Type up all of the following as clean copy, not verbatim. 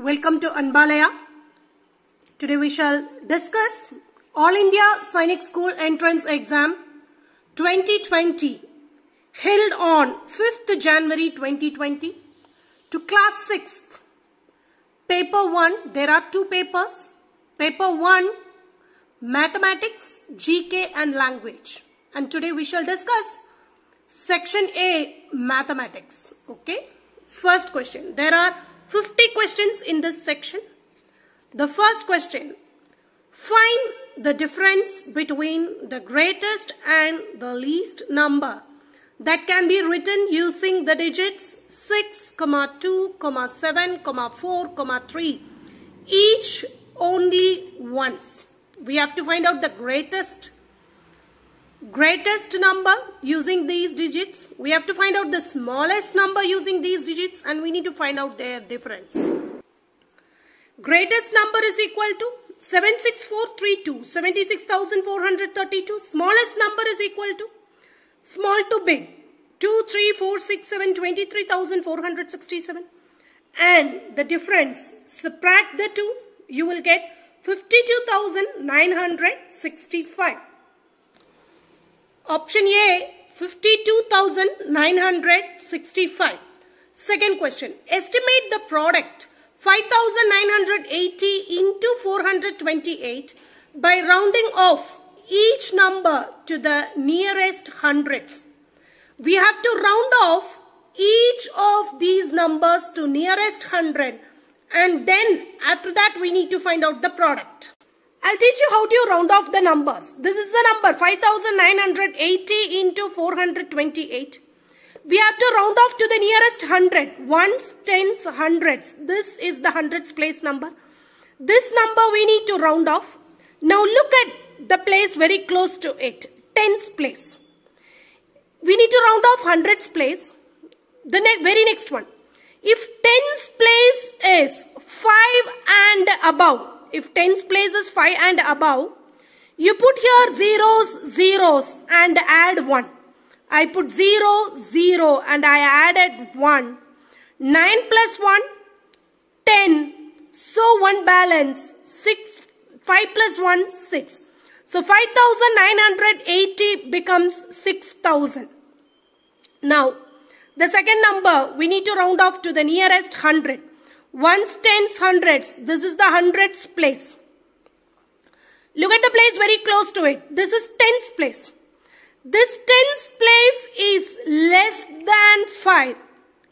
Welcome to Anbalaya. Today we shall discuss All India Sainik School Entrance Exam 2020 held on 5th January 2020 to class 6th. Paper 1, there are two papers. Paper 1, Mathematics, GK and Language. And today we shall discuss Section A, Mathematics. Okay. First question. There are 50 questions in this section. The first question. Find the difference between the greatest and the least number that can be written using the digits 6, 2, 7, 4, 3. Each only once. We have to find out the greatest number using these digits. We have to find out the smallest number using these digits, and we need to find out their difference. Greatest number is equal to 76432, 76,432. Smallest number is equal to small to big 2, 3, 4, 6, 7, 23,467. And the difference, subtract the two, you will get 52,965. Option A, 52,965. Second question. Estimate the product 5,980 into 428 by rounding off each number to the nearest hundreds. We have to round off each of these numbers to nearest hundred, and then after that we need to find out the product. I'll teach you how to round off the numbers. This is the number 5,980 into 428. We have to round off to the nearest hundred. Ones, tens, hundreds. This is the hundreds place number. This number we need to round off. Now look at the place very close to it. Tens place. We need to round off hundreds place. The very next one. If tens place is 5 and above. If tens place is 5 and above, you put here zeros and add 1. I put 0, 0 and I added 1. 9 plus 1, 10. So 1 balance, 6. 5 plus 1, 6. So 5,980 becomes 6,000. Now, the second number, we need to round off to the nearest hundred. Ones, tens, hundreds. This is the hundreds place. Look at the place very close to it. This is tens place. This tens place is less than 5.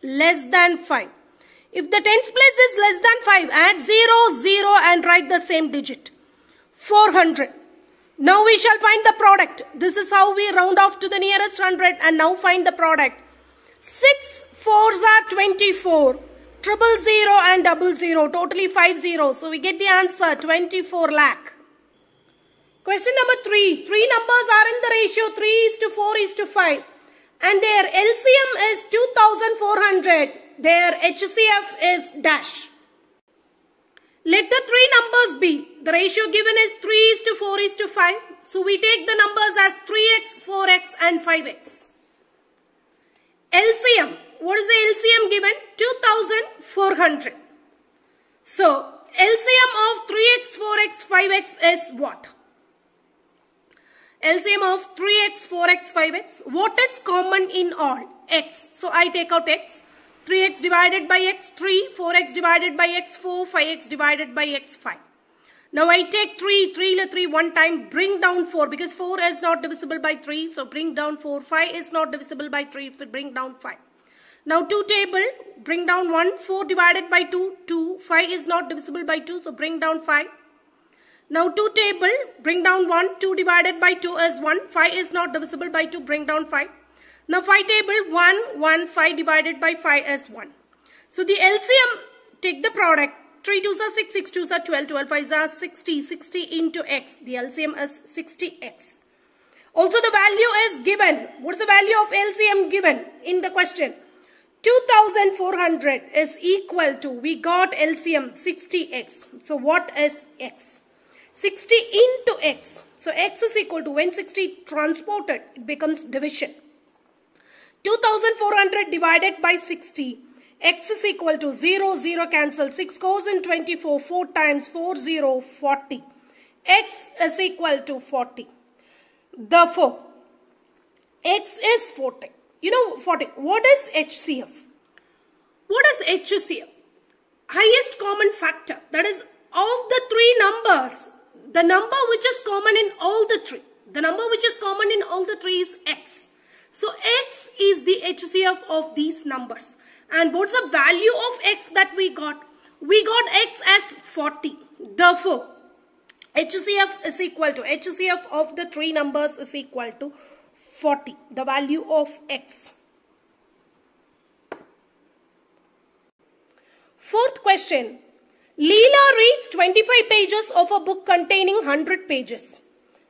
Less than 5. If the tens place is less than 5, add 0, 0 and write the same digit. 400. Now we shall find the product. This is how we round off to the nearest hundred, and now find the product. 6 4s are 24. 000 and 00, totally 5 zeros. So we get the answer 24 lakh. Question number 3. Three numbers are in the ratio 3:4:5 and their LCM is 2,400. Their HCF is dash. Let the three numbers be. The ratio given is 3:4:5. So we take the numbers as 3x, 4x and 5x. LCM. What is the LCM given? 2,400. So, LCM of 3x, 4x, 5x is what? LCM of 3x, 4x, 5x. What is common in all? X. So, I take out x. 3x divided by x, 3. 4x divided by x, 4. 5x divided by x, 5. Now, I take 3. 3 one time. Bring down 4 because 4 is not divisible by 3. So, bring down 4. 5 is not divisible by 3. So, bring down 5. Now 2 table, bring down 1, 4 divided by 2, 2, 5 is not divisible by 2, so bring down 5. Now 2 table, bring down 1, 2 divided by 2 is 1, 5 is not divisible by 2, bring down 5. Now 5 table, 1, 5 divided by 5 is 1. So the LCM, take the product, 3 2s are 6, 6 2s are 12, 12 5s are 60, 60 into x, the LCM is 60x. Also the value is given. What's the value of LCM given in the question? 2,400 is equal to, we got LCM 60x. So what is x? 60 into x. So x is equal to, when 60 transported, it becomes division. 2,400 divided by 60 X is equal to 0, 0 cancel. 6 goes in 24. 4 times 4, 0, 40. X is equal to 40. Therefore, X is 40. You know 40. What is HCF? What is HCF? Highest common factor. That is, of the three numbers, the number which is common in all the three. The number which is common in all the three is X. So X is the HCF of these numbers. And what's the value of X that we got? We got X as 40. Therefore, HCF is equal to, HCF of the three numbers is equal to 40. The value of X. Fourth question. Leela reads 25 pages of a book containing 100 pages.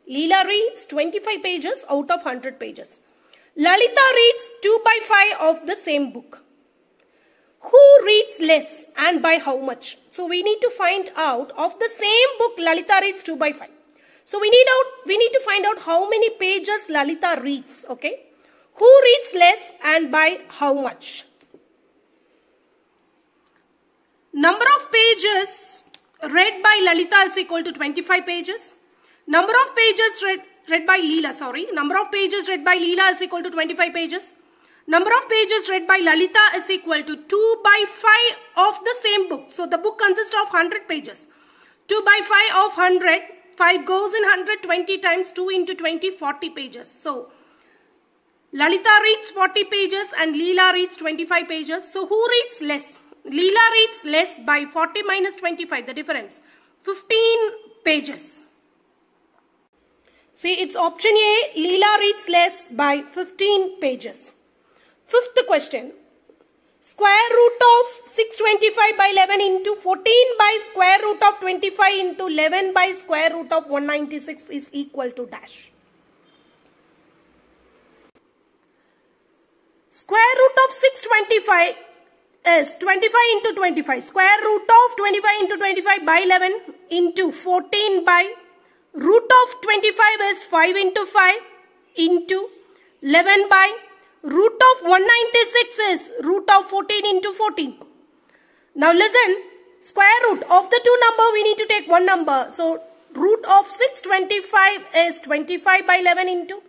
Leela reads 25 pages out of 100 pages. Lalita reads 2 by 5 of the same book. Who reads less and by how much? So we need to find out, of the same book Lalita reads 2 by 5. So we need to find out how many pages Lalita reads. Okay. Who reads less and by how much? Number of pages read by Lalita is equal to 25 pages. Number of pages read by Leela, Number of pages read by Leela is equal to 25 pages. Number of pages read by Lalita is equal to 2 by 5 of the same book. So the book consists of 100 pages. 2 by 5 of 100. 5 goes in 100, 20 times 2 into 20, 40 pages. So Lalita reads 40 pages and Leela reads 25 pages. So who reads less? Leela reads less by 40 minus 25, the difference. 15 pages. See, it's option A. Leela reads less by 15 pages. Fifth question. Square root of 625 by 11 into 14 by square root of 25 into 11 by square root of 196 is equal to dash. Square root of 625 is 25 into 25. Square root of 25 into 25 by 11 into 14 by root of 25 is 5 into 5 into 11 by root of 196 is root of 14 into 14. Now listen, square root of the two number, we need to take one number. So root of 625 is 25 by 11 into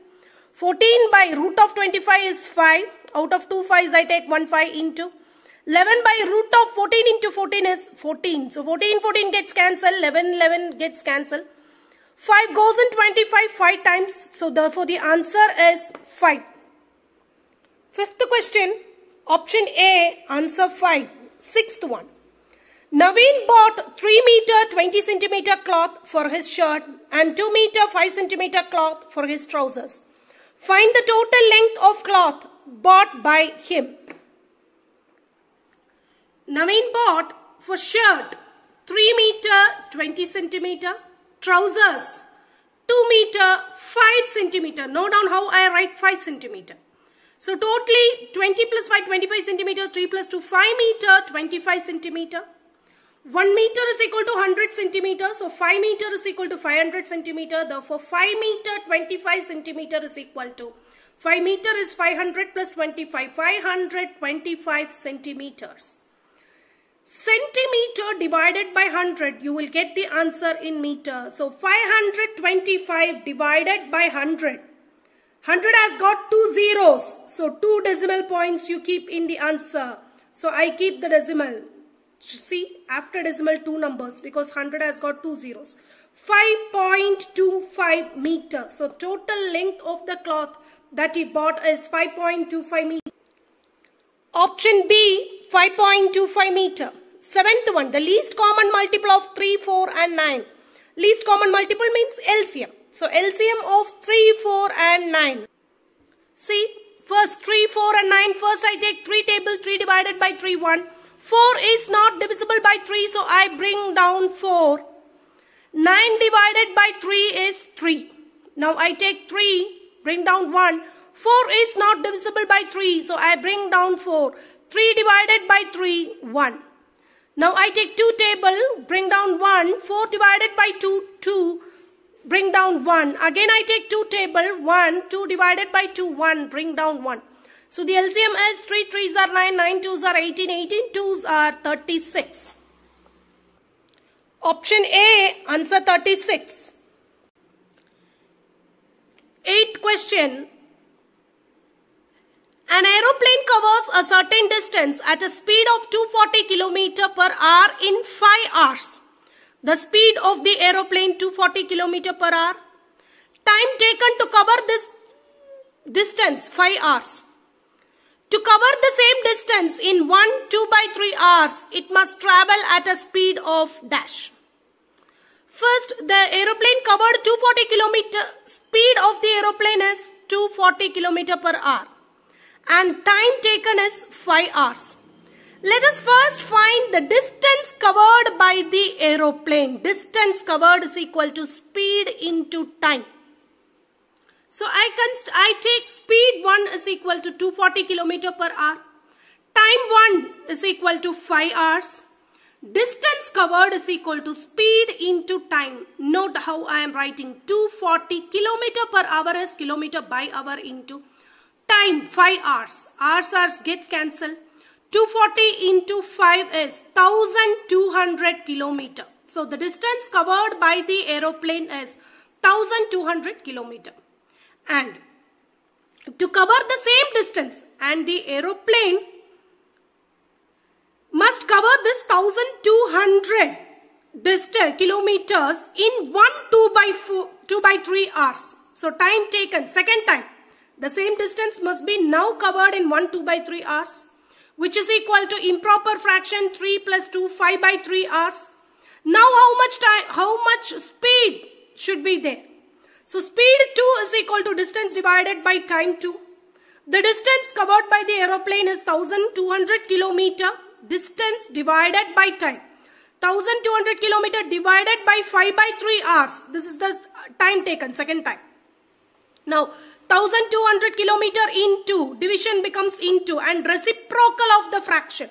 14 by root of 25 is 5. Out of 2 5s I take 1 5 into 11 by root of 14 into 14 is 14. So 14 gets cancelled, 11 gets cancelled. 5 goes in 25 5 times. So therefore the answer is 5. Fifth question, option A, answer 5. Sixth one. Naveen bought 3 meter 20 centimeter cloth for his shirt and 2 meter 5 centimeter cloth for his trousers. Find the total length of cloth bought by him. Naveen bought for shirt 3 meter 20 centimeter, trousers 2 meter 5 centimeter. Note down how I write 5 centimeter. So totally 20 plus 5, 25 centimeter, 3 plus 2, 5 meter, 25 centimeter. 1 meter is equal to 100 centimeters. So 5 meter is equal to 500 centimeter. Therefore 5 meter, 25 centimeter is equal to 5 meter is 500 plus 25, 525 centimeters. Centimeter divided by 100, you will get the answer in meter. So 525 divided by 100. 100 has got 2 zeros. So 2 decimal points you keep in the answer. So I keep the decimal. See, after decimal 2 numbers because 100 has got 2 zeros. 5.25 meter. So total length of the cloth that he bought is 5.25 meter. Option B, 5.25 meter. Seventh one, the least common multiple of 3, 4 and 9. Least common multiple means LCM. So LCM of 3, 4 and 9. See, first 3, 4 and 9. First I take 3 table, 3 divided by 3, 1. 4 is not divisible by 3, so I bring down 4. 9 divided by 3 is 3. Now I take 3, bring down 1. 4 is not divisible by 3, so I bring down 4. 3 divided by 3, 1. Now I take 2 table, bring down 1. 4 divided by 2, 2. Bring down 1. Again I take 2 table, 1. 2 divided by 2, 1. Bring down 1. So the LCM is 3 3s are 9, 9 2s are 18, 18 2s are 36. Option A, answer 36. Eighth question. An aeroplane covers a certain distance at a speed of 240 km per hour in 5 hours. The speed of the aeroplane 240 km per hour. Time taken to cover this distance 5 hours. To cover the same distance in 1 2/3 hours, it must travel at a speed of dash. First, the aeroplane covered 240 km. Speed of the aeroplane is 240 km per hour. And time taken is 5 hours. Let us first find the distance covered by the aeroplane. Distance covered is equal to speed into time. So I take speed 1 is equal to 240 km per hour. Time 1 is equal to 5 hours. Distance covered is equal to speed into time. Note how I am writing 240 km per hour is kilometer by hour into time 5 hours. Hours gets cancelled. 240 into 5 is 1200 km. So the distance covered by the aeroplane is 1200 km. And to cover the same distance, and the aeroplane must cover this 1200 kilometers in 1 2/3 hours. So time taken, second time, the same distance must be now covered in 1 2/3 hours, which is equal to improper fraction 3 plus 2 5/3 hours. Now how much speed should be there? So speed 2 is equal to distance divided by time 2. The distance covered by the aeroplane is 1200 km. Distance divided by time. 1200 km divided by 5/3 hours. This is the time taken, second time. Now 1200 km into, division becomes into, and reciprocal of the fraction.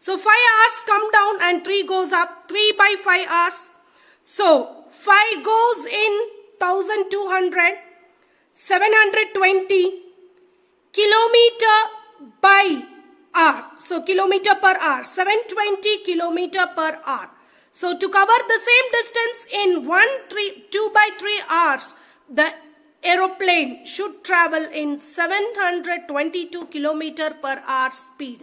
So 5 hours come down and 3 goes up. 3/5 hours. So 5 goes in 1200, 720 kilometer by hour. So kilometer per hour, 720 kilometer per hour. So to cover the same distance in 2/3 hours, the aeroplane should travel in 722 kilometer per hour speed.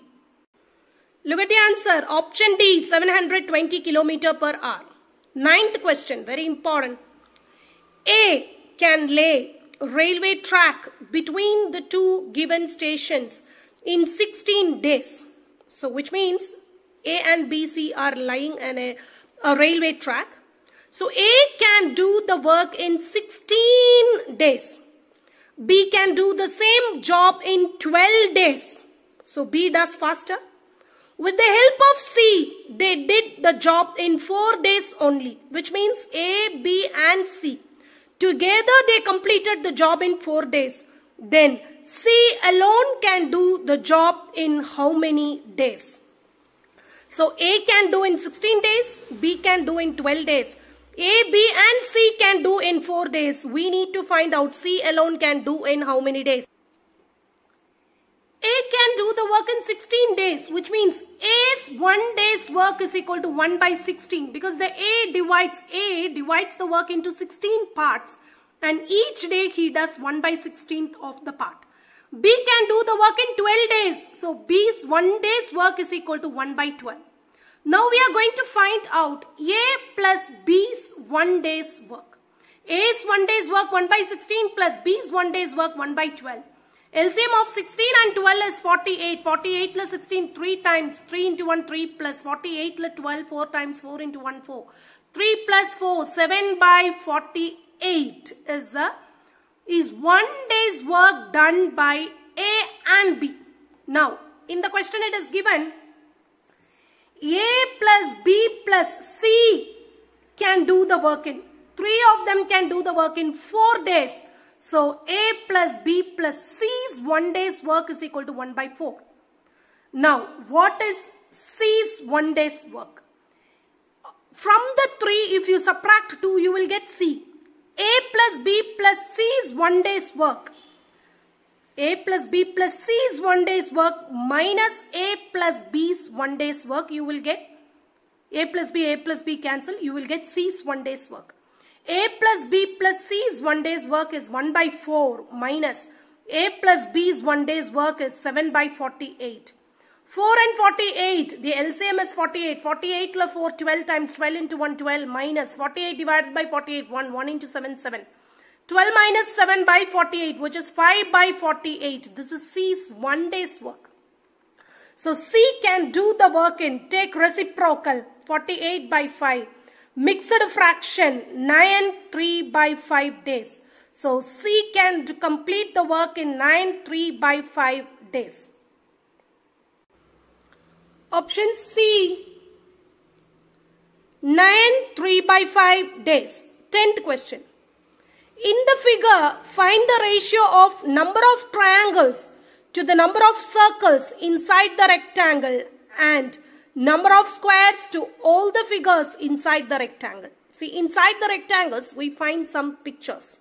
Look at the answer. Option D, 720 kilometer per hour. Ninth question, very important. A can lay railway track between the two given stations in 16 days. So which means A and B, C are lying in a railway track. So A can do the work in 16 days. B can do the same job in 12 days. So B does faster. With the help of C, they did the job in 4 days only, which means A, B and C. Together they completed the job in 4 days. Then C alone can do the job in how many days? So A can do in 16 days, B can do in 12 days. A, B and C can do in 4 days. We need to find out C alone can do in how many days? A can do the work in 16 days, which means A's 1 day's work is equal to 1/16, because the A divides the work into 16 parts, and each day he does 1/16 of the part. B can do the work in 12 days, so B's 1 day's work is equal to 1/12. Now we are going to find out A plus B's 1 day's work. A's 1 day's work 1/16 plus B's 1 day's work 1/12. LCM of 16 and 12 is 48. 48 plus 16 3 times. 3 into 1 3 plus 48 plus 12 4 times 4 into 1 4. 3 plus 4 7/48 is 1 day's work done by A and B. Now in the question it is given A plus B plus C can do the work in. 3 of them can do the work in 4 days. So A plus B plus C's 1 day's work is equal to 1/4. Now what is C's 1 day's work? From the 3, if you subtract 2, you will get C. A plus B plus C's 1 day's work A plus B plus C is 1 day's work minus A plus B's 1 day's work. You will get A plus B cancel. You will get C's 1 day's work. A plus B plus C's 1 day's work is 1 by 4 minus A plus B's 1 day's work is 7 by 48. 4 and 48, the LCM is 48. 48 plus 4, 12 times 12 into 1, 12 minus 48 divided by 48, 1 into 7, 7. 12 minus 7 by 48, which is 5 by 48. This is C's 1 day's work. So C can do the work in, take reciprocal, 48 by 5. Mixed fraction, 9 3 by 5 days. So C can complete the work in 9 3 by 5 days. Option C, 9 3 by 5 days. 10th question. In the figure, find the ratio of number of triangles to the number of circles inside the rectangle and number of squares to all the figures inside the rectangle. See, inside the rectangles, we find some pictures.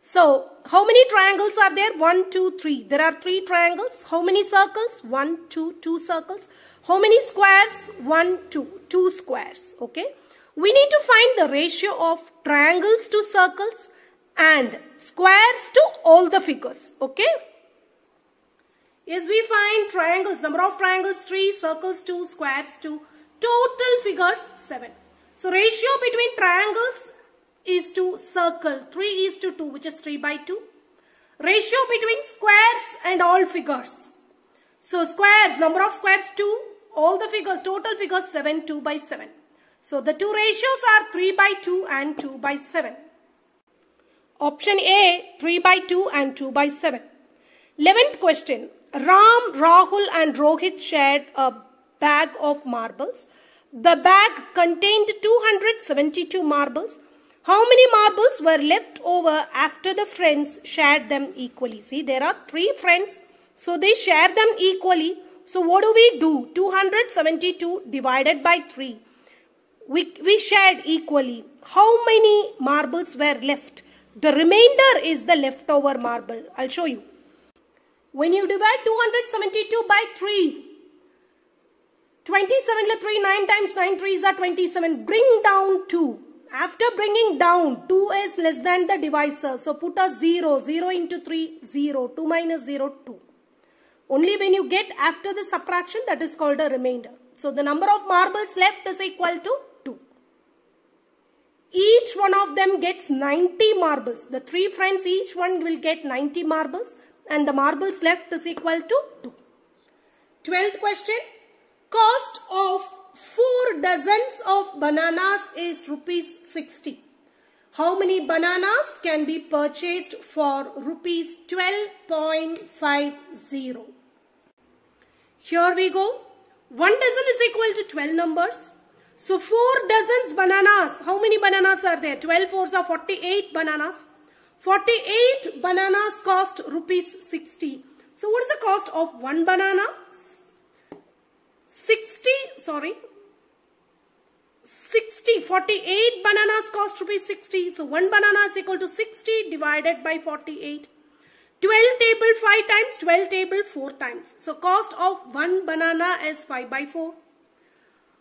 So, how many triangles are there? 1, 2, 3. There are 3 triangles. How many circles? 1, 2, 2 circles. How many squares? 1, 2, 2 squares. Okay. We need to find the ratio of triangles to circles and squares to all the figures. Okay. Yes, we find triangles. Number of triangles 3, circles 2, squares 2. Total figures 7. So ratio between triangles is to circle 3:2, which is 3 by 2. Ratio between squares and all figures. So squares, number of squares 2, all the figures, total figures 7, 2 by 7. So the two ratios are 3 by 2 and 2 by 7. Option A, 3 by 2 and 2 by 7. 11th question. Ram, Rahul and Rohit shared a bag of marbles. The bag contained 272 marbles. How many marbles were left over after the friends shared them equally? See, there are 3 friends. So they share them equally. So what do? 272 divided by 3. We shared equally. How many marbles were left? The remainder is the leftover marble. I'll show you. When you divide 272 by 3, 27 to 3, 9 times 9 3s are 27. Bring down 2. After bringing down, 2 is less than the divisor. So put a 0. 0 into 3, 0. 2 minus 0, 2. Only when you get after the subtraction, that is called a remainder. So the number of marbles left is equal to 2. Each one of them gets 90 marbles. The 3 friends, each one will get 90 marbles. And the marbles left is equal to 2. 12th question. Cost of 4 dozens of bananas is rupees 60. How many bananas can be purchased for rupees 12.50? Here we go. 1 dozen is equal to 12 numbers. So 4 dozens bananas. How many bananas are there? 12 fours are 48 bananas. 48 bananas cost rupees 60. So what is the cost of 1 banana? 48 bananas cost rupees 60. So 1 banana is equal to 60 divided by 48. 12 table 5 times, 12 table 4 times. So cost of 1 banana is 5 by 4.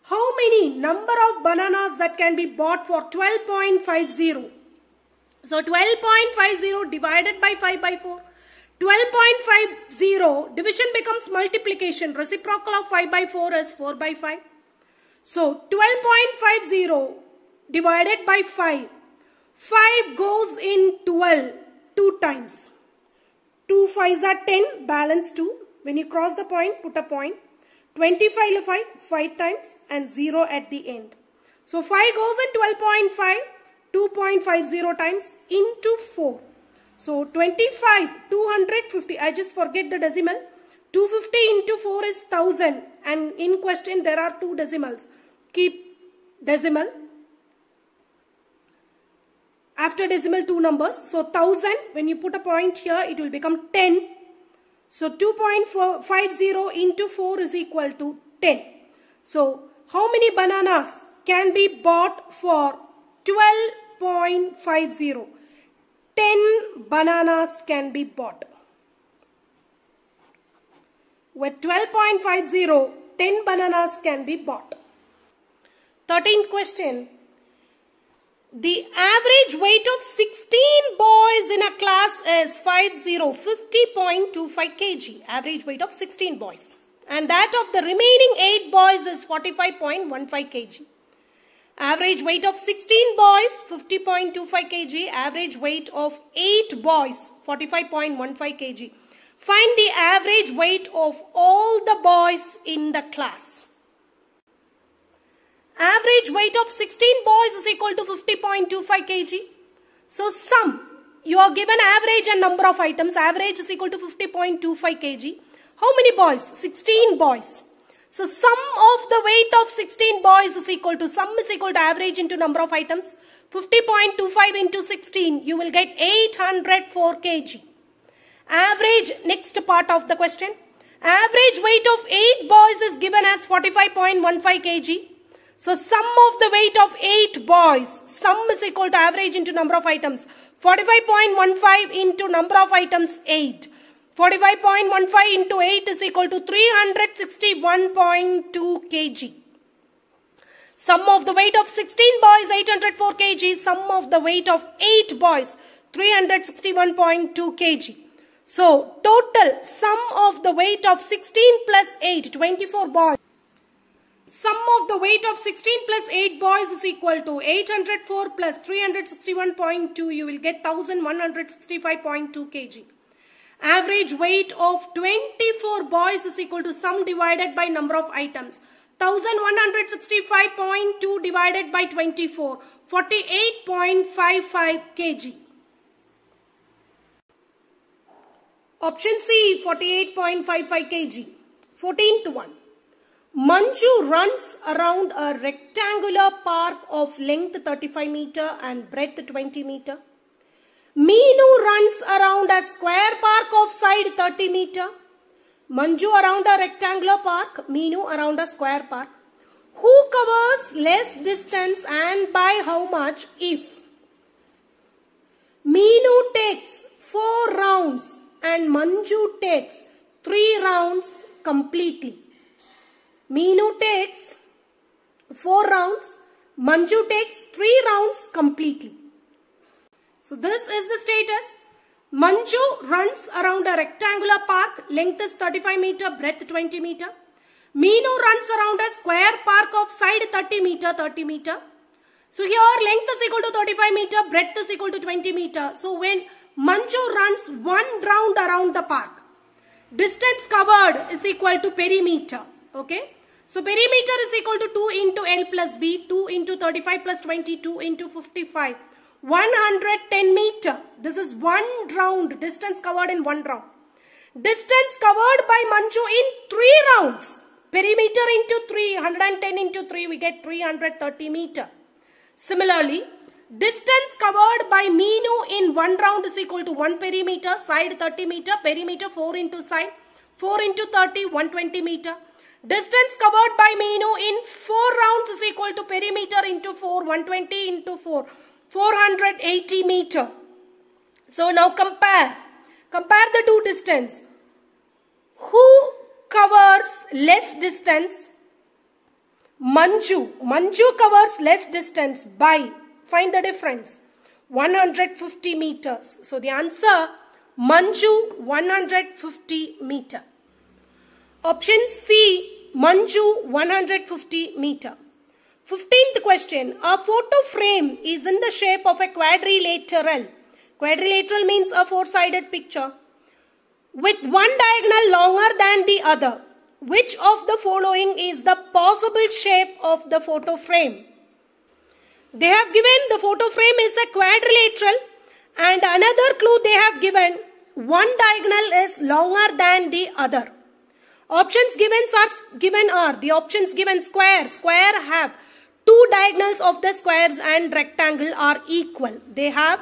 How many number of bananas that can be bought for 12.50? So 12.50 divided by 5 by 4. 12.50 division becomes multiplication. Reciprocal of 5 by 4 is 4 by 5. So 12.50 divided by 5. 5 goes in 12 2 times. 2 5s are 10, balance 2. When you cross the point, put a point. 25 5 times and 0 at the end. So 5 goes in 12.5, 2.50 times into 4. So 25, 250, I just forget the decimal. 250 into 4 is 1000 and in question there are 2 decimals. Keep decimal. After decimal 2 numbers. So 1000, when you put a point here, it will become 10. So 2.50 into 4 is equal to 10. So how many bananas can be bought for 12.50? 10 bananas can be bought. With 12.50, 10 bananas can be bought. 13th question. The average weight of 16 boys in a class is 50.25 kg. Average weight of 16 boys. And that of the remaining 8 boys is 45.15 kg. Average weight of 16 boys, 50.25 kg. Average weight of 8 boys, 45.15 kg. Find the average weight of all the boys in the class. Average weight of 16 boys is equal to 50.25 kg. So sum, you are given average and number of items. Average is equal to 50.25 kg. How many boys? 16 boys. So sum of the weight of 16 boys is equal to, sum is equal to average into number of items. 50.25 into 16, you will get 804 kg. Average, next part of the question. Average weight of 8 boys is given as 45.15 kg. So sum of the weight of 8 boys, sum is equal to average into number of items. 45.15 into number of items 8. 45.15 into 8 is equal to 361.2 kg. Sum of the weight of 16 boys 804 kg. Sum of the weight of 8 boys 361.2 kg. So total sum of the weight of 16 plus 8, 24 boys. Sum of the weight of 16 plus 8 boys is equal to 804 plus 361.2. You will get 1165.2 kg. Average weight of 24 boys is equal to sum divided by number of items. 1165.2 divided by 24. 48.55 kg. Option C, 48.55 kg. 14th one. Manju runs around a rectangular park of length 35 meter and breadth 20 meter. Meenu runs around a square park of side 30 meter. Manju around a rectangular park, Meenu around a square park. Who covers less distance and by how much if? Meenu takes 4 rounds and Manju takes 3 rounds completely. Meenu takes 4 rounds, Manju takes 3 rounds completely. So this is the status. Manju runs around a rectangular park, length is 35 meter, breadth 20 meter. Meenu runs around a square park of side 30 meter. So here length is equal to 35 meter, breadth is equal to 20 meter. So when Manju runs 1 round around the park, distance covered is equal to perimeter. Okay. So perimeter is equal to 2 into L plus B, 2 into 35 plus 20, 2 into 55. 110 meter. This is 1 round, distance covered in 1 round. Distance covered by Manju in 3 rounds. Perimeter into 3, 110 into 3, we get 330 meter. Similarly, distance covered by Meenu in 1 round is equal to 1 perimeter, side 30 meter, perimeter 4 into side, 4 into 30, 120 meter. Distance covered by Meenu in 4 rounds is equal to perimeter into 4, 120 into 4, 480 meter. So now compare the two distance. Who covers less distance? Manju covers less distance by, find the difference, 150 meters. So the answer, Manju 150 meter. Option C, Manju 150 meter. 15th question. A photo frame is in the shape of a quadrilateral. Quadrilateral means a 4-sided picture with one diagonal longer than the other. Which of the following is the possible shape of the photo frame? They have given the photo frame is a quadrilateral, and another clue they have given, one diagonal is longer than the other. Options given are the options given square. Square have 2 diagonals of the squares and rectangle are equal. They have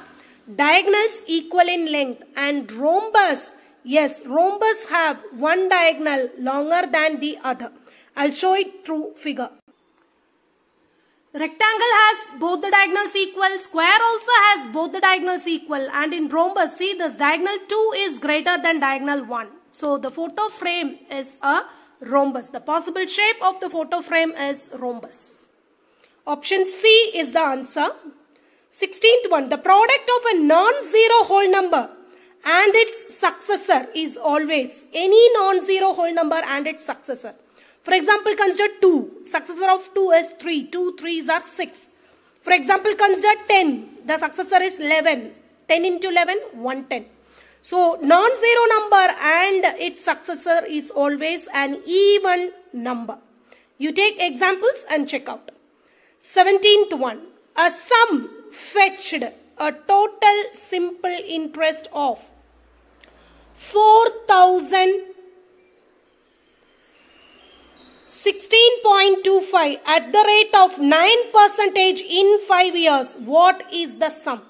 diagonals equal in length. And rhombus, yes, rhombus have 1 diagonal longer than the other. I'll show it through figure. Rectangle has both the diagonals equal. Square also has both the diagonals equal. And in rhombus, see this diagonal 2 is greater than diagonal 1. So the photo frame is a rhombus. The possible shape of the photo frame is rhombus. Option C is the answer. 16th one. The product of a non-zero whole number and its successor is always any non-zero whole number and its successor. For example, consider 2. Successor of 2 is 3. 2 3s are 6. For example, consider 10. The successor is 11. 10 into 11, 110. So, non-zero number and its successor is always an even number. You take examples and check out. 17th one. A sum fetched a total simple interest of 4,016.25 at the rate of 9% in 5 years. What is the sum?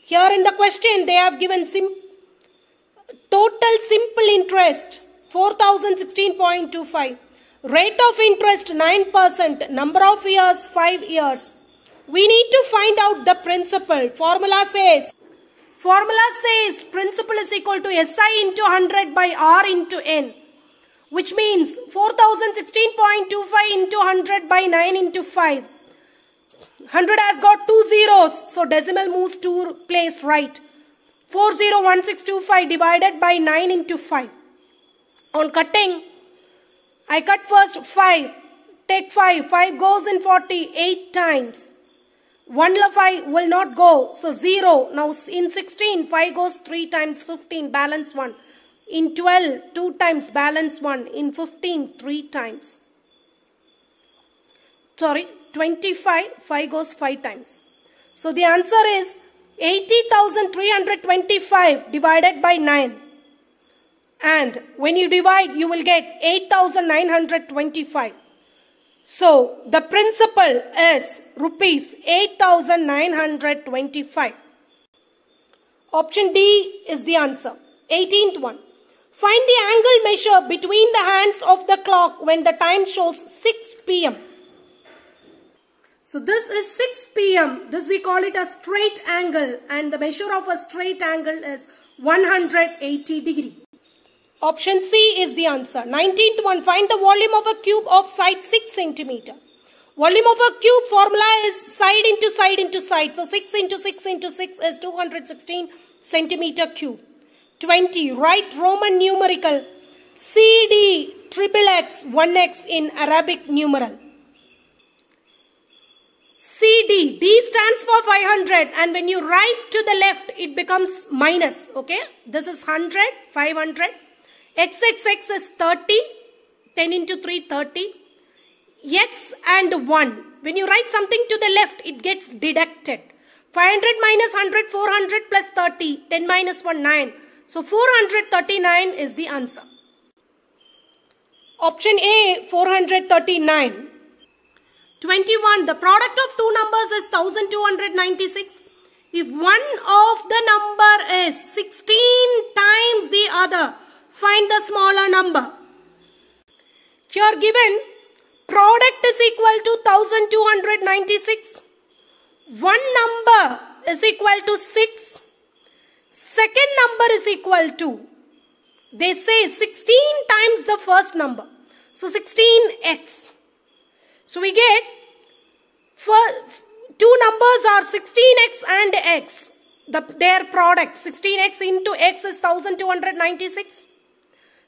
Here in the question they have given total simple interest 4,016.25. Rate of interest 9%. Number of years 5 years. We need to find out the principal. Formula says principal is equal to SI into 100 by R into N. Which means 4016.25 into 100 by 9 into 5. 100 has got 2 zeros. So decimal moves to place right. 401625 divided by 9 into 5. On cutting, I cut first 5. Take 5. 5 goes in 40 8 times. 1 5 will not go. So 0. Now in 16, 5 goes 3 times 15. Balance 1. In 12, 2 times balance 1. In 15, 3 times. 25, 5 goes 5 times. So the answer is 80,325 divided by 9. And when you divide, you will get 8,925. So the principal is rupees 8,925. Option D is the answer. 18th one. Find the angle measure between the hands of the clock when the time shows 6 p.m. So this is 6 p.m. This we call it a straight angle, and the measure of a straight angle is 180 degree. Option C is the answer. 19th one. Find the volume of a cube of side 6 centimeter. Volume of a cube formula is side into side into side. So 6 into 6 into 6 is 216 centimeter cube. 20. Write Roman numerical CD XXX 1x in Arabic numeral. CD. D stands for 500, and when you write to the left, it becomes minus. Okay. This is 100, 500. XXX is 30. 10 into 3, 30. X and 1. When you write something to the left, it gets deducted. 500 minus 100, 400 plus 30. 10 minus 1, 9. So 439 is the answer. Option A, 439. 21. The product of two numbers is 1296. If one of the number is 16 times the other, find the smaller number. Here given, product is equal to 1296. One number is equal to 6. Second number is equal to, they say 16 times the first number. So 16x. So we get, two numbers are 16x and x. Their product, 16x into x is 1296.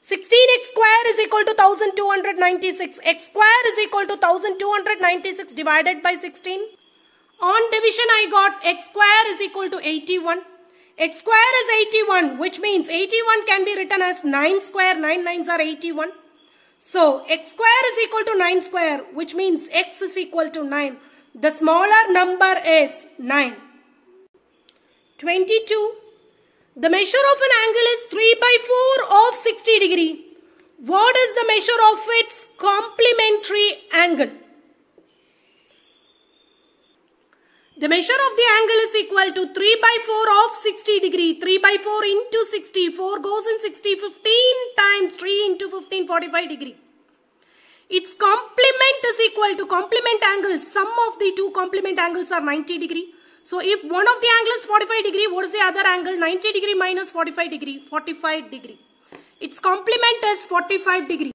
16x square is equal to 1296. X square is equal to 1296 divided by 16. On division I got x square is equal to 81. X square is 81, which means 81 can be written as 9 square. 9 9s are 81. So x square is equal to 9 square, which means x is equal to 9. The smaller number is 9. 22. The measure of an angle is 3 by 4 of 60 degree. What is the measure of its complementary angle? The measure of the angle is equal to 3 by 4 of 60 degree. 3 by 4 into 60. 4 goes in 60. 15 times 3 into 15, 45 degree. its complement is equal to complement angles. Sum of the two complement angles are 90 degree. So if one of the angle is 45 degree, what is the other angle? 90 degree minus 45 degree, 45 degree. Its complement is 45 degree.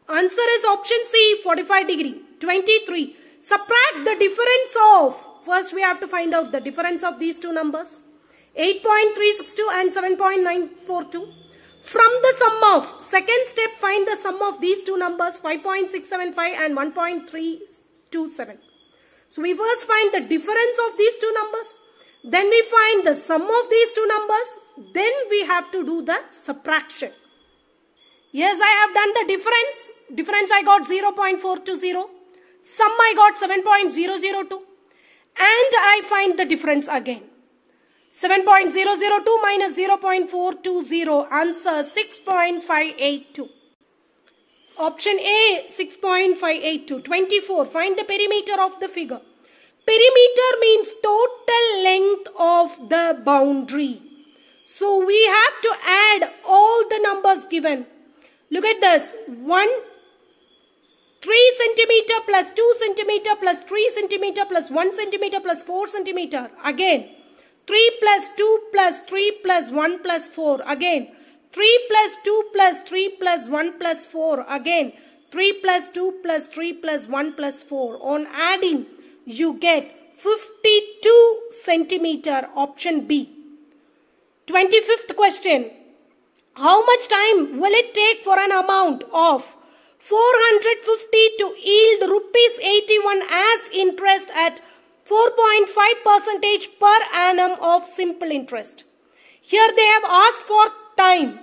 Answer is option C, 45 degree. 23. Subtract the difference of, first we have to find out the difference of these two numbers. 8.362 and 7.942. From the sum of, second step, find the sum of these two numbers, 5.675 and 1.327. So we first find the difference of these two numbers. Then we find the sum of these two numbers. Then we have to do the subtraction. Yes, I have done the difference. Difference I got 0.420. Sum I got 7.002. And I find the difference again. 7.002 minus 0.420. Answer 6.582. Option A, 6.582. 24. Find the perimeter of the figure. Perimeter means total length of the boundary. So we have to add all the numbers given. Look at this. 3 centimeter plus 2 centimeter plus 3 centimeter plus 1 centimeter plus 4 centimeter. Again. 3 plus 2 plus 3 plus 1 plus 4. Again. 3 plus 2 plus 3 plus 1 plus 4. Again. 3 plus 2 plus 3 plus 1 plus 4. On adding, you get 52 centimeter. Option B. 25th question. How much time will it take for an amount of 450 to yield rupees 81 as interest at 4.5% per annum of simple interest? Here they have asked for time.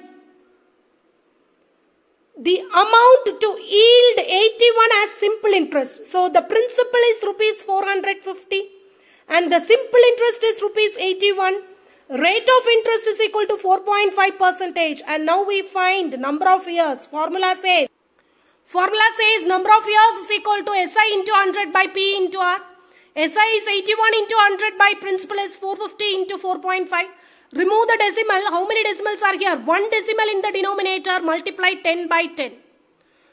The amount to yield 81 as simple interest. So the principal is rupees 450 and the simple interest is rupees 81. Rate of interest is equal to 4.5%. And now we find number of years. Formula says number of years is equal to SI into 100 by P into R. SI is 81 into 100 by principal is 450 into 4.5. Remove the decimal. How many decimals are here? 1 decimal in the denominator. Multiply 10 by 10.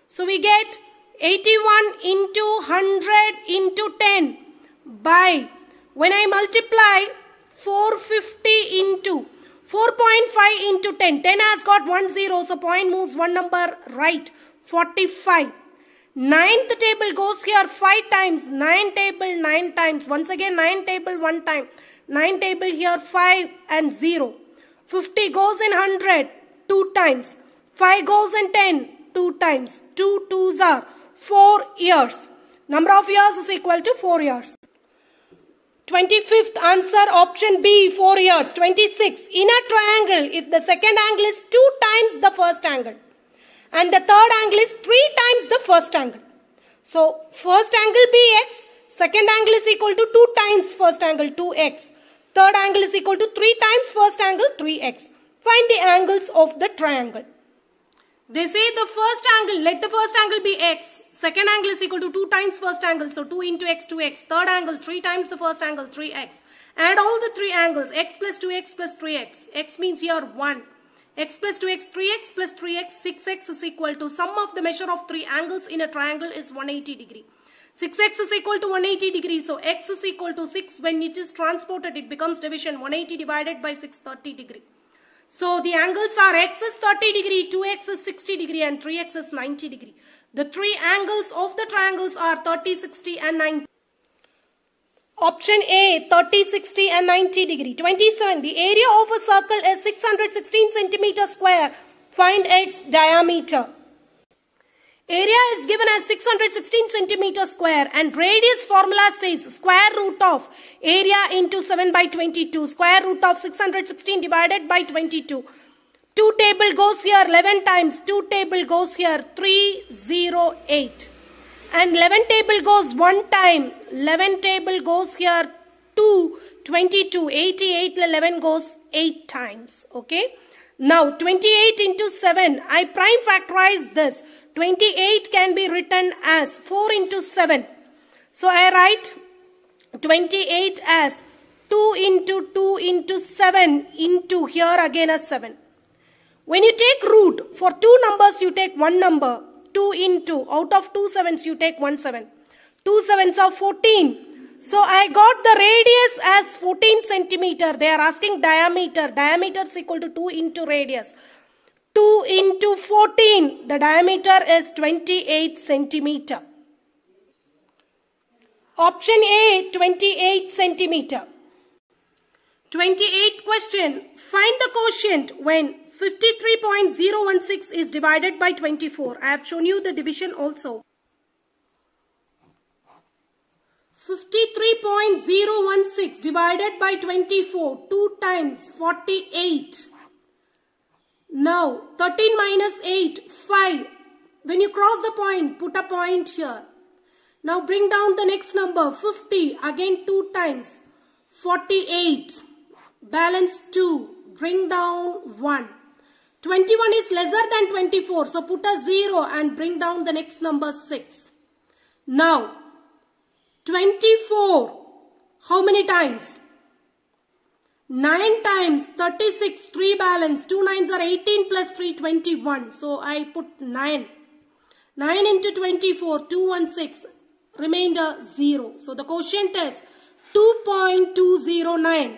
So we get 81 into 100 into 10 by, when I multiply 450 into 4.5 into 10. 10 has got 1 0. So point moves one number right. 45. Ninth table goes here 5 times. 9 table 9 times. Once again 9 table 1 time. 9 table here 5 and 0. 50 goes in 100 2 times. 5 goes in 10 2 times. 2 2s are 4 years. Number of years is equal to 4 years. 25th answer option B, 4 years. 26. In a triangle, if the second angle is 2 times the first angle and the third angle is 3 times the first angle. So first angle BX, second angle is equal to 2 times first angle 2x. Third angle is equal to 3 times first angle 3x. Find the angles of the triangle. They say the first angle, let the first angle be x. Second angle is equal to 2 times first angle. So 2 into x, 2x. Third angle, 3 times the first angle, 3x. Add all the 3 angles, x plus 2x plus 3x. X means here 1. X plus 2x, 3x plus 3x, 6x is equal to sum of the measure of 3 angles in a triangle is 180 degree. 6x is equal to 180 degree. So x is equal to 6. When it is transported, it becomes division. 180 divided by 6, 30 degree. So the angles are x is 30 degree, 2x is 60 degree and 3x is 90 degree. The 3 angles of the triangles are 30, 60 and 90. Option A, 30, 60 and 90 degree. 27. The area of a circle is 616 centimeter square. Find its diameter. Area is given as 616 centimeter square and radius formula says square root of area into 7 by 22. Square root of 616 divided by 22. 2 table goes here 11 times. 2 table goes here 308. And 11 table goes 1 time. 11 table goes here 2. 22. 88 11 goes 8 times. Okay. Now 28 into 7. I prime factorize this. 28 can be written as 4 into 7. So I write 28 as 2 into 2 into 7 into here again as 7. When you take root, for 2 numbers you take 1 number. 2 into, out of 2 sevens you take 1 7. 2 sevens are 14. So I got the radius as 14 centimeter. They are asking diameter. Diameter is equal to 2 into radius. 2 into 14. The diameter is 28 centimeter. Option A, 28 centimeter. 28th question. Find the quotient when 53.016 is divided by 24. I have shown you the division also. 53.016 divided by 24, 2 times 48. Now 13 minus 8, 5. When you cross the point, put a point here. Now bring down the next number, 50. Again 2 times 48. Balance 2. Bring down 1. 21 is lesser than 24. So put a 0 and bring down the next number, 6. Now 24, how many times? 9 times 36, 3 balance, 2 9s are 18 plus 3, 21. So I put 9. 9 into 24, 216, remainder 0. So the quotient is 2.209.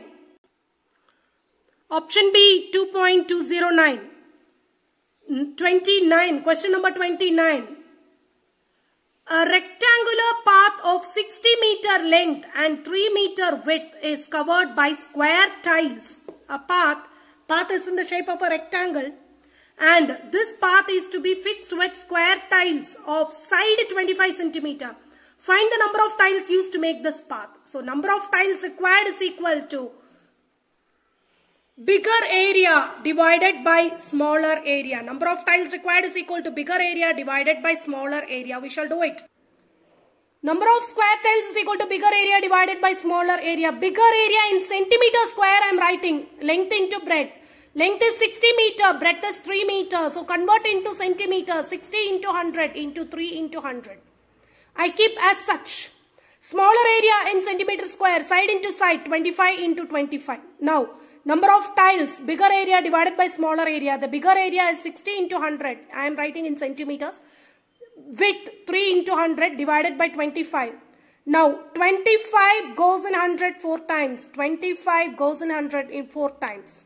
Option B, 2.209. 29, question number 29. A rectangular path of 60 meter length and 3 meter width is covered by square tiles. A path is in the shape of a rectangle, and this path is to be fixed with square tiles of side 25 centimeter. Find the number of tiles used to make this path. So number of tiles required is equal to bigger area divided by smaller area. Number of tiles required is equal to bigger area divided by smaller area. We shall do it. Number of square tiles is equal to bigger area divided by smaller area. Bigger area in centimeter square I am writing. Length into breadth. Length is 60 meter. Breadth is 3 meter. So convert into centimeter. 60 into 100 into 3 into 100. I keep as such. Smaller area in centimeter square. Side into side. 25 into 25. Now number of tiles, bigger area divided by smaller area. The bigger area is 60 into 100. I am writing in centimeters. Width 3 into 100 divided by 25. Now 25 goes in 100 4 times. 25 goes in 100 in 4 times.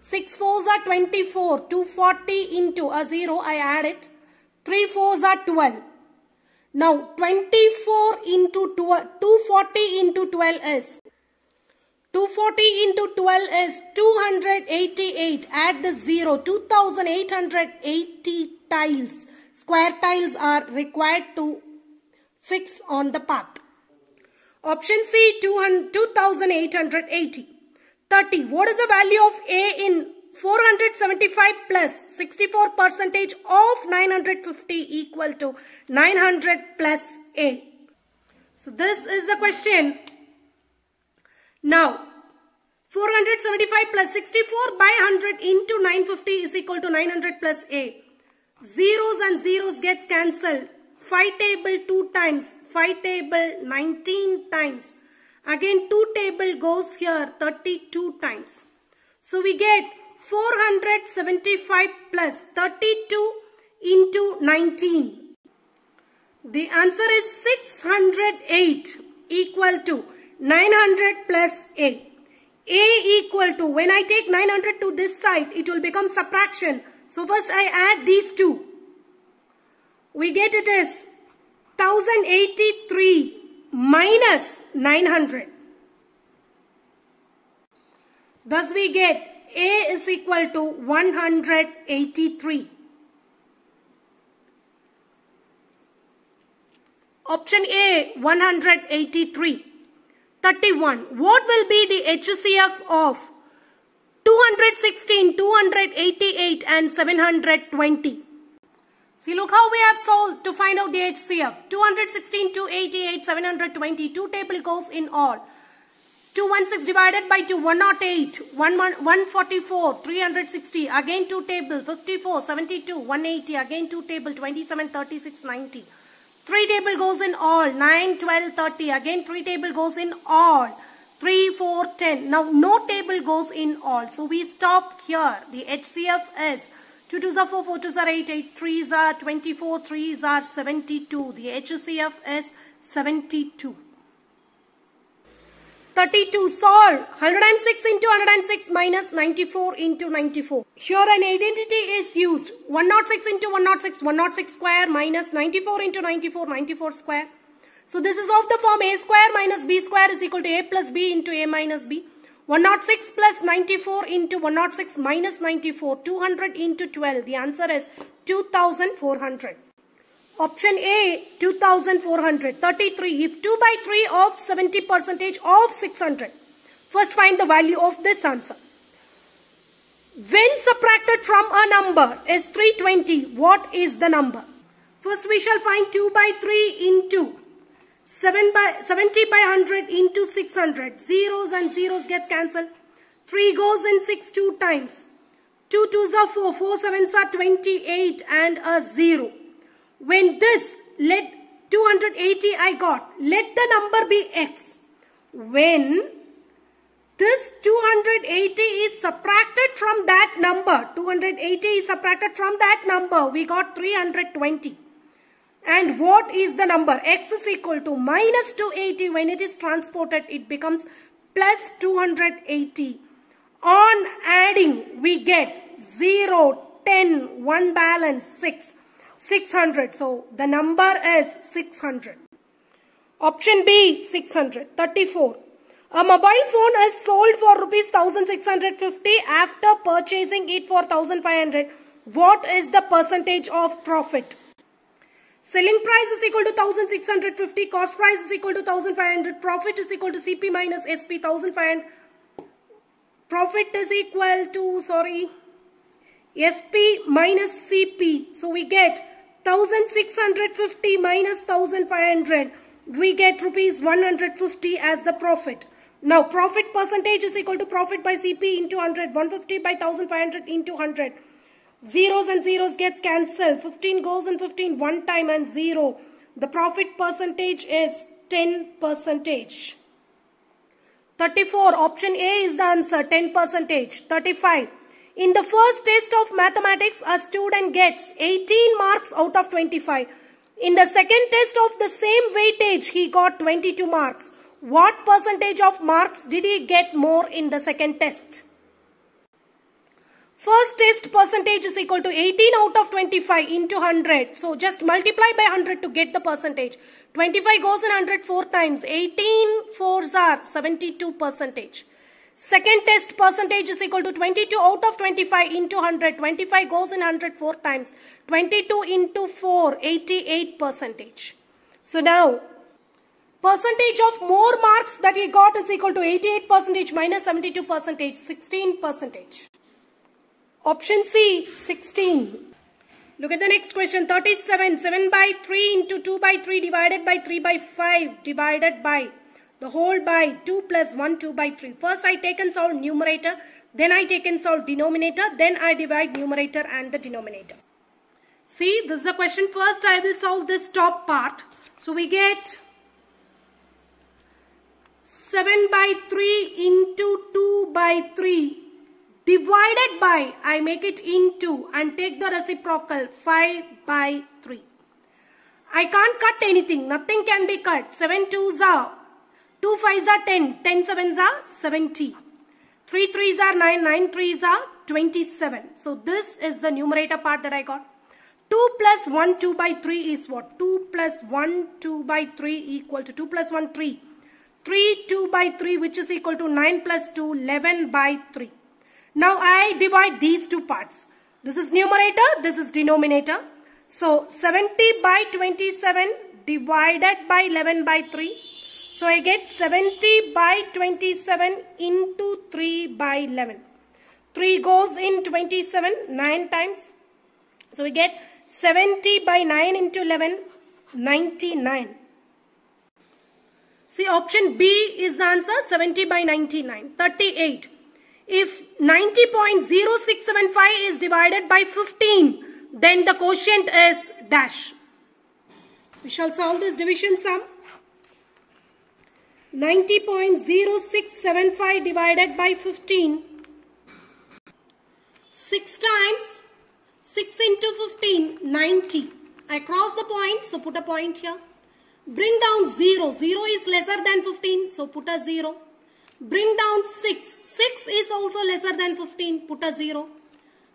6 4s are 24. 240 into a 0. I add it. 3 4s are 12. Now 24 into 12. 240 into 12 is 240 into 12 is 288. Add the 0. 2880 tiles. Square tiles are required to fix on the path. Option C, 2880. 30. What is the value of A in 475 plus 64% of 950 equal to 900 plus A? So this is the question. Now, 475 plus 64 by 100 into 950 is equal to 900 plus A. Zeros and zeros gets cancelled. 5 table 2 times. 5 table 19 times. Again 2 table goes here 32 times. So we get 475 plus 32 into 19. The answer is 608 equal to 900 plus A. A equal to, when I take 900 to this side, it will become subtraction. So first I add these two. We get it as 1083 minus 900. Thus we get A is equal to 183. Option A, 183. 31. What will be the HCF of 216, 288 and 720? See, look how we have solved to find out the HCF. 216, 288, 720. 2 table goes in all. 216 divided by 2, 108, 144, 360. Again 2 table, 54, 72, 180. Again 2 table, 27, 36, 90. 3 table goes in all. 9, 12, 30. Again 3 table goes in all. 3, 4, 10. Now no table goes in all. So we stop here. The HCF is 2 2s are 4, 4 2s are 8, 8 3s are 24, 3s are 72. The HCF is 72. 32. Solve 106 into 106 minus 94 into 94. Here an identity is used. 106 into 106, 106 square minus 94 into 94, 94 square. So this is of the form a square minus b square is equal to a plus b into a minus b. 106 plus 94 into 106 minus 94, 200 into 12. The answer is 2400. Option A, 2400. 33. If 2 by 3 of 70% of 600. First find the value of this answer. When subtracted from a number is 320, what is the number? First we shall find 2 by 3 into 70 by 100 into 600. Zeros and zeros gets cancelled. 3 goes in 6 2 times. 2 2s are 4, 4 7s are 28 and a 0. When this, let 280 I got, let the number be x. When this 280 is subtracted from that number, 280 is subtracted from that number, we got 320. And what is the number? X is equal to minus 280. When it is transported, it becomes plus 280. On adding, we get 0, 10, 1 balance, 6. 600. So the number is 600. Option B, 600. 34. A mobile phone is sold for rupees 1650 after purchasing it for 1500. What is the percentage of profit? Selling price is equal to 1650. Cost price is equal to 1500. Profit is equal to CP minus SP 1500. Profit is equal to, SP minus CP. So we get 1650 minus 1500. We get rupees 150 as the profit. Now profit percentage is equal to profit by CP into 100. 150 by 1500 into 100. Zeros and zeros gets cancelled. 15 goes in 15 one time and 0. The profit percentage is 10%. 34. Option A is the answer. 10%. 35. In the first test of mathematics, a student gets 18 marks out of 25. In the second test of the same weightage, he got 22 marks. What percentage of marks did he get more in the second test? First test percentage is equal to 18 out of 25 into 100. So just multiply by 100 to get the percentage. 25 goes in 100 4 times. 18 4s are 72%. Second test percentage is equal to 22 out of 25 into 100. 25 goes in 100 4 times. 22 into 4, 88%. So now, percentage of more marks that he got is equal to 88% minus 72%, 16%. Option C, 16. Look at the next question. 37. 7 by 3 into 2 by 3 divided by 3 by 5 divided by the whole by 2 plus 1, 2 by 3. First I take and solve numerator. Then I take and solve denominator. Then I divide numerator and the denominator. See, this is the question. First I will solve this top part. So we get 7 by 3 into 2 by 3. Divided by, I make it into and take the reciprocal 5 by 3. I can't cut anything. Nothing can be cut. 7 2s are, 2 5s are 10. 10 7s are 70. 3 3s are 9. 9 3s are 27. So this is the numerator part that I got. 2 plus 1 2 by 3 is what? 2 plus 1 2 by 3 equal to 2 plus 1 3. 3 2 by 3 which is equal to 9 plus 2 11 by 3. Now I divide these two parts. This is numerator, this is denominator. So 70 by 27 divided by 11 by 3. So I get 70 by 27 into 3 by 11. 3 goes in 27 9 times. So we get 70 by 9 into 11, 99. See, option B is the answer, 70 by 99. 38. If 90.0675 is divided by 15, then the quotient is dash. We shall solve this division sum. 90.0675 divided by 15. 6 times 6 into 15, 90. I cross the point, so put a point here. Bring down 0. 0 is lesser than 15, so put a 0. Bring down 6. 6 is also lesser than 15, put a 0.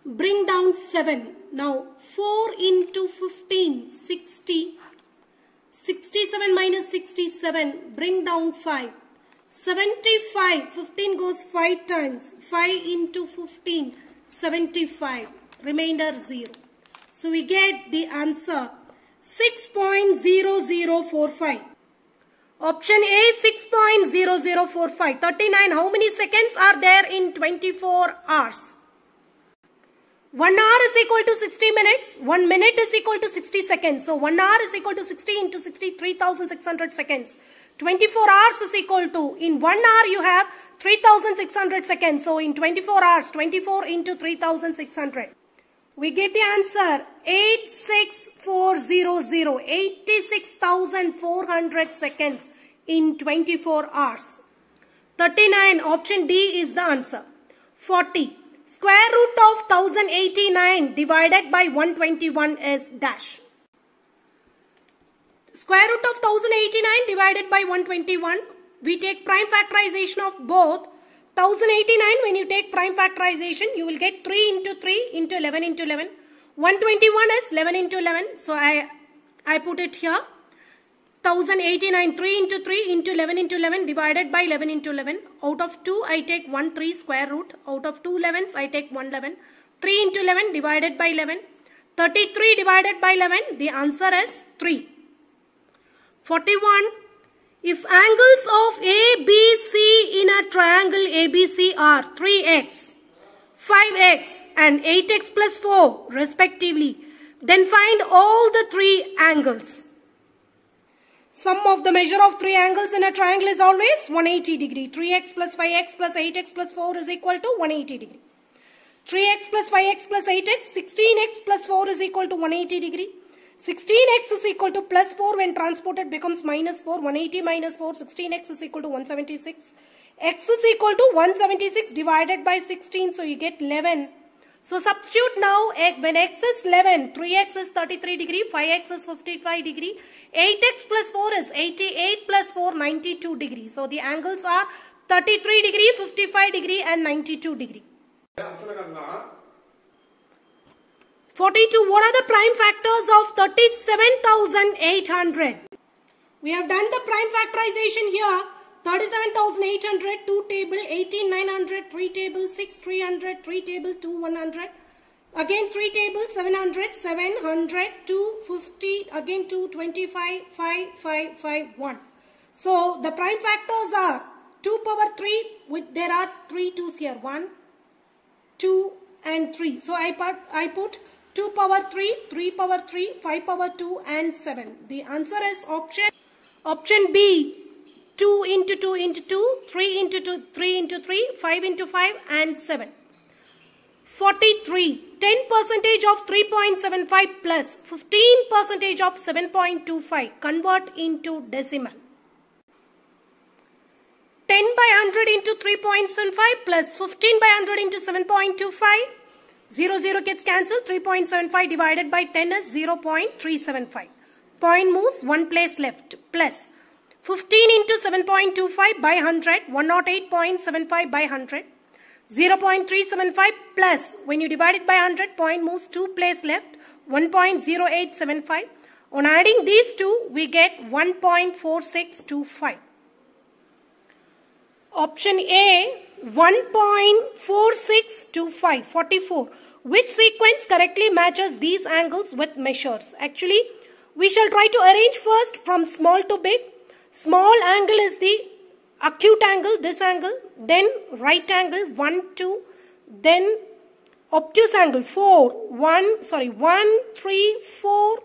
Bring down 7. Now 4 into 15, 60. 67 minus 67, bring down 5. 75, 15 goes 5 times. 5 into 15, 75. Remainder 0. So we get the answer 6.0045. Option A 6.0045. 39. How many seconds are there in 24 hours? 1 hour is equal to 60 minutes. 1 minute is equal to 60 seconds. So 1 hour is equal to 60 into 60, 3,600 seconds. 24 hours is equal to, in 1 hour you have 3,600 seconds. So in 24 hours, 24 into 3,600. We get the answer 86400, 86,400 seconds in 24 hours. 39, option D is the answer. 40. Square root of 1089 divided by 121 is dash. Square root of 1089 divided by 121. We take prime factorization of both. 1089, when you take prime factorization, you will get 3 into 3 into 11 into 11. 121 is 11 into 11. So I put it here. 1089, 3 into 3 into 11 into 11 divided by 11 into 11. Out of 2, I take 1 3 square root. Out of 2 11s, I take 1 11. 3 into 11 divided by 11. 33 divided by 11, the answer is 3. 41. If angles of ABC in a triangle ABC are 3x, 5x and 8x plus 4 respectively, then find all the 3 angles. Sum of the measure of 3 angles in a triangle is always 180 degree. 3x plus 5x plus 8x plus 4 is equal to 180 degree. 3x plus 5x plus 8x, 16x plus 4 is equal to 180 degree. 16x is equal to plus 4 when transported becomes minus 4. 180 minus 4, 16x is equal to 176. X is equal to 176 divided by 16, so you get 11. So substitute now, when x is 11, 3x is 33 degree, 5x is 55 degree, 8x plus 4 is 88 plus 4, 92 degree. So the angles are 33 degree, 55 degree and 92 degree. 42. What are the prime factors of 37,800? We have done the prime factorization here. 37,800, 2 table, 18,900, 3 table, 6, 300, 3 table, 2, 100. Again 3 table, 700, 700, 2, 50, again 2, 25, 5, 5, 5, 1. So the prime factors are 2 power 3, there are 3 2's here, 1, 2 and 3. So I put 2 power 3, 3 power 3, 5 power 2 and 7. The answer is option B. 2 into 2 into 2, 3 into 2, 3 into 3, 5 into 5 and 7. 43. 10% of 3.75 plus 15% of 7.25. Convert into decimal. 10 by 100 into 3.75 plus 15 by 100 into 7.25. 0, 0 gets cancelled. 3.75 divided by 10 is 0.375. Point moves, 1 place left. Plus 15 into 7.25 by 100, 108.75 by 100. 0.375 plus, when you divide it by 100, point moves 2 place left, 1.0875. On adding these two, we get 1.4625. Option A, 1.4625, 44. Which sequence correctly matches these angles with measures? Actually, we shall try to arrange first from small to big. Small angle is the acute angle, this angle, then right angle 1, 2, then obtuse angle 4, 1, 3, 4,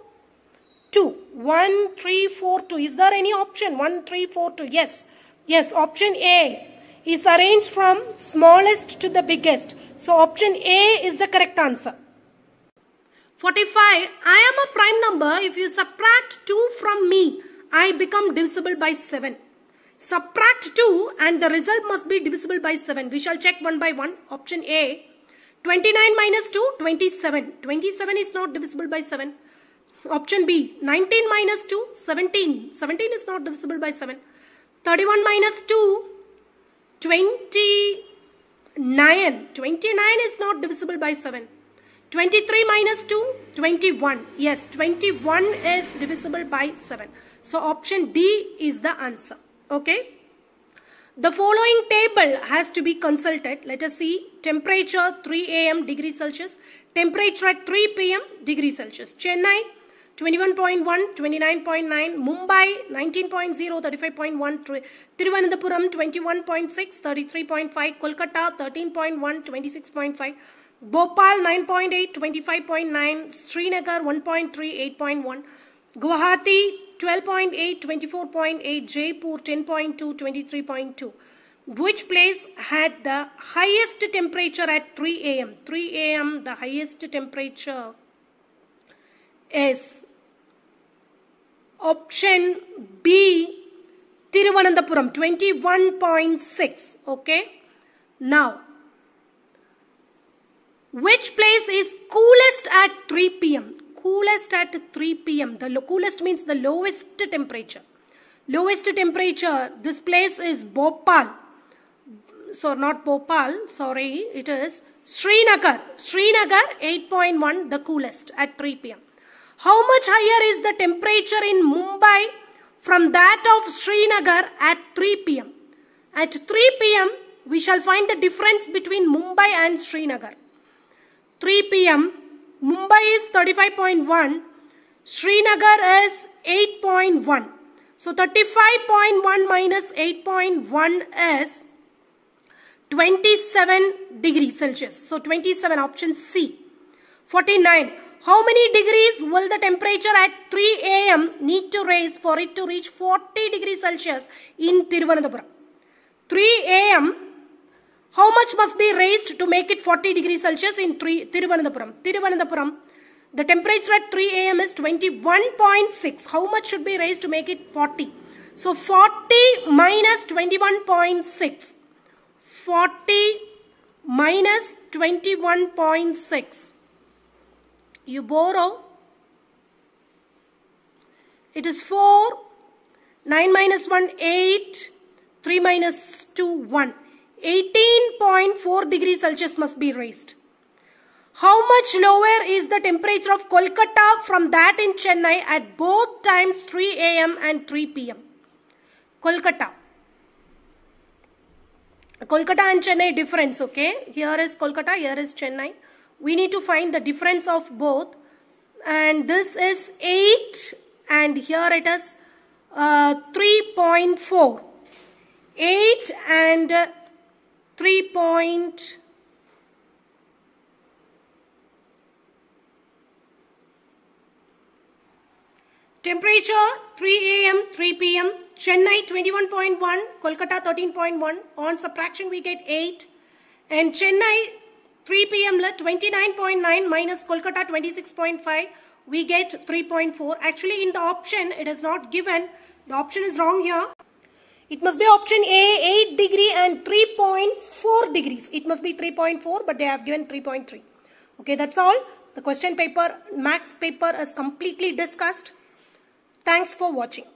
2, 1, 3, 4, 2. Is there any option? 1, 3, 4, 2. Yes. Yes, option A is arranged from smallest to the biggest. So option A is the correct answer. 45. I am a prime number. If you subtract 2 from me, I become divisible by 7. Subtract 2 and the result must be divisible by 7. We shall check one by one. Option A. 29 minus 2, 27. 27 is not divisible by 7. Option B. 19 minus 2, 17. 17 is not divisible by 7. 31 minus 2, 29. 29 is not divisible by 7. 23 minus 2, 21. Yes, 21 is divisible by 7. So option D is the answer. Okay. The following table has to be consulted. Let us see. Temperature 3 a.m. degrees Celsius. Temperature at 3 p.m. degrees Celsius. Chennai 21.1, 29.9. Mumbai 19.0, 35.1. Thiruvananthapuram 21.6, 33.5. Kolkata 13.1, 26.5. Bhopal 9.8, 25.9. Srinagar 1.3, 8.1. Guwahati 12.8, 24.8. Jaipur 10.2, 23.2. Which place had the highest temperature at 3 a.m.? 3 a.m. the highest temperature is option B, Thiruvananthapuram 21.6. Okay. Now, which place is coolest at 3 p.m.? Coolest at 3 p.m. The coolest means the lowest temperature. Lowest temperature, this place is Bhopal. So not Bhopal, sorry, it is Srinagar. Srinagar 8.1, the coolest at 3 p.m. How much higher is the temperature in Mumbai from that of Srinagar at 3 p.m.? At 3 p.m. we shall find the difference between Mumbai and Srinagar. 3 p.m. Mumbai is 35.1, Srinagar is 8.1. So 35.1 minus 8.1 is 27 degrees Celsius. So 27, option C. 49. How many degrees will the temperature at 3 a.m. need to raise for it to reach 40 degrees Celsius in Thiruvananthapuram? 3 a.m. How much must be raised to make it 40 degrees Celsius in Thiruvananthapuram? Thiruvananthapuram, the temperature at 3 a.m. is 21.6. How much should be raised to make it 40? So 40 minus 21.6. 40 minus 21.6. You borrow. It is 4. 9 minus 1, 8. 3 minus 2, 1. 18.4 degrees Celsius must be raised. How much lower is the temperature of Kolkata from that in Chennai at both times 3 a.m. and 3 p.m.? Kolkata. Kolkata and Chennai difference, okay? Here is Kolkata, here is Chennai. We need to find the difference of both. And this is 8 and here it is 3.4. 8 and 3. Temperature 3 a.m. 3 p.m. Chennai 21.1, Kolkata 13.1. On subtraction we get 8. And Chennai 3 p.m. 29.9 minus Kolkata 26.5. We get 3.4. Actually in the option it is not given. The option is wrong here. It must be option A, 8 degree and 3.4 degrees. It must be 3.4 but they have given 3.3. Okay, that's all. The question paper, max paper is completely discussed. Thanks for watching.